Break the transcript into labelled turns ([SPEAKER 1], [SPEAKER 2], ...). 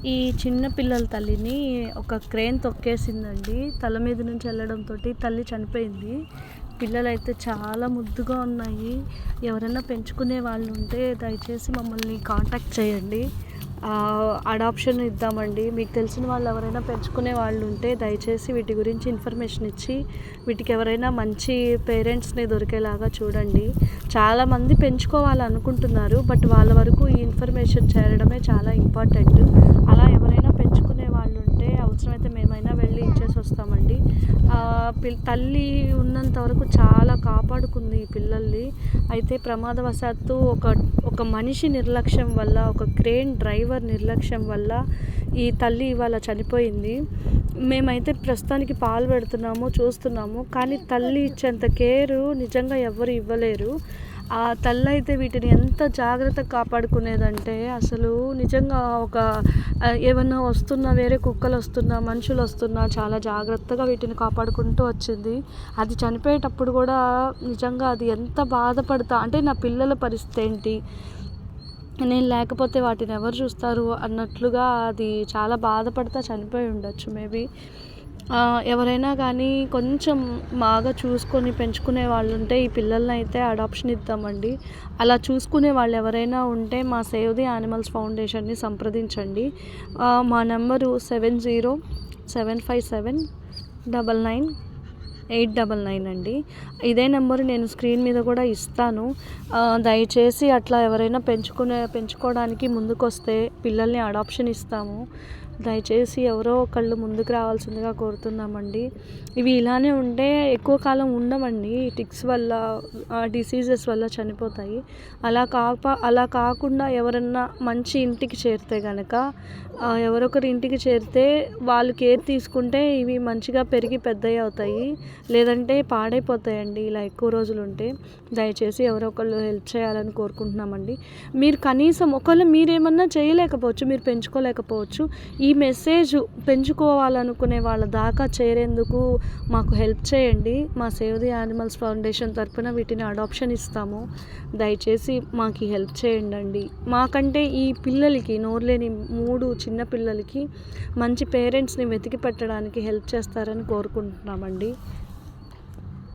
[SPEAKER 1] ఈ చిన్న పిల్లల తల్లిని ఒక క్రేన్ తొక్కేసిందండి. తల మీద నుంచి వెళ్ళడంతోటి తల్లి చనిపోయింది. పిల్లలైతే చాలా ముద్దుగా ఉన్నాయి. ఎవరైనా పెంచుకునే వాళ్ళు ఉంటే దయచేసి మమ్మల్ని కాంటాక్ట్ చేయండి. అడాప్షన్ ఇద్దామండి. మీకు తెలిసిన వాళ్ళు ఎవరైనా పెంచుకునే వాళ్ళు ఉంటే దయచేసి వీటి గురించి ఇన్ఫర్మేషన్ ఇచ్చి వీటికి ఎవరైనా మంచి పేరెంట్స్ని దొరికేలాగా చూడండి. చాలామంది పెంచుకోవాలనుకుంటున్నారు, బట్ వాళ్ళ వరకు ఈ ఇన్ఫర్మేషన్ చేరడమే చాలా ఇంపార్టెంట్. అలా ఎవరైనా పెంచుకునే వాళ్ళు ఉంటే అవసరమైతే మేమైనా వెళ్ళి ఇచ్చేసి వస్తామండి. తల్లి ఉన్నంత వరకు చాలా కాపాడుకుంది ఈ పిల్లల్ని. అయితే ప్రమాదవశాత్తు ఒక మనిషి నిర్లక్ష్యం వల్ల, ఒక క్రేన్ డ్రైవర్ నిర్లక్ష్యం వల్ల ఈ తల్లి ఇవాళ చనిపోయింది. మేమైతే ప్రస్తుతానికి పాలు పెడుతున్నాము, చూస్తున్నాము. కానీ తల్లి ఇచ్చేంత కేరు నిజంగా ఎవ్వరు ఇవ్వలేరు. ఆ తల్లి అయితే వీటిని ఎంత జాగ్రత్తగా కాపాడుకునేదంటే అసలు నిజంగా ఏమన్నా వస్తున్నా, వేరే కుక్కలు వస్తున్నా, మనుషులు వస్తున్నా చాలా జాగ్రత్తగా వీటిని కాపాడుకుంటూ వచ్చింది. అది చనిపోయేటప్పుడు కూడా నిజంగా అది ఎంత బాధపడతా అంటే నా పిల్లల పరిస్థితి ఏంటి, నేను లేకపోతే వాటిని ఎవరు చూస్తారు అన్నట్లుగా అది చాలా బాధపడతా చనిపోయి ఉండొచ్చు మేబీ. ఎవరైనా కానీ కొంచెం బాగా చూసుకొని పెంచుకునే వాళ్ళు ఉంటే ఈ పిల్లల్ని అయితే అడాప్షన్ ఇద్దామండి. అలా చూసుకునే వాళ్ళు ఎవరైనా ఉంటే మా సేవ్ ది యానిమల్స్ ఫౌండేషన్ని సంప్రదించండి. మా నెంబరు 7075799899 అండి. ఇదే నెంబరు నేను స్క్రీన్ మీద కూడా ఇస్తాను. దయచేసి అట్లా ఎవరైనా పెంచుకోవడానికి ముందుకొస్తే పిల్లల్ని అడాప్షన్ ఇస్తాము. దయచేసి ఎవరో ఒకళ్ళు ముందుకు రావాల్సిందిగా కోరుతున్నామండి. ఇవి ఇలానే ఉంటే ఎక్కువ కాలం ఉండవండి. టిక్స్ వల్ల, డిసీజెస్ వల్ల చనిపోతాయి. అలా కాకుండా ఎవరన్నా మంచి ఇంటికి చేరితే కనుక, ఎవరొకరి ఇంటికి చేరితే వాళ్ళు కేర్ తీసుకుంటే ఇవి మంచిగా పెరిగి పెద్దవి అవుతాయి. లేదంటే పాడైపోతాయండి ఇలా ఎక్కువ రోజులు ఉంటే. దయచేసి ఎవరో ఒకళ్ళు హెల్ప్ చేయాలని కోరుకుంటున్నామండి. మీరు కనీసం ఒకవేళ మీరేమన్నా చేయలేకపోవచ్చు, మీరు పెంచుకోలేకపోవచ్చు, ఈ మెసేజ్ పెంచుకోవాలనుకునే వాళ్ళ దాకా చేరేందుకు మాకు హెల్ప్ చేయండి. మా సేవ్ ది యానిమల్స్ ఫౌండేషన్ తరపున వీటిని అడాప్షన్ ఇస్తాము. దయచేసి మాకు హెల్ప్ చేయండి. మాకంటే ఈ పిల్లలకి, నోరులేని 3 చిన్న పిల్లలకి మంచి పేరెంట్స్ని వెతికి పెట్టడానికి హెల్ప్ చేస్తారని కోరుకుంటున్నామండి.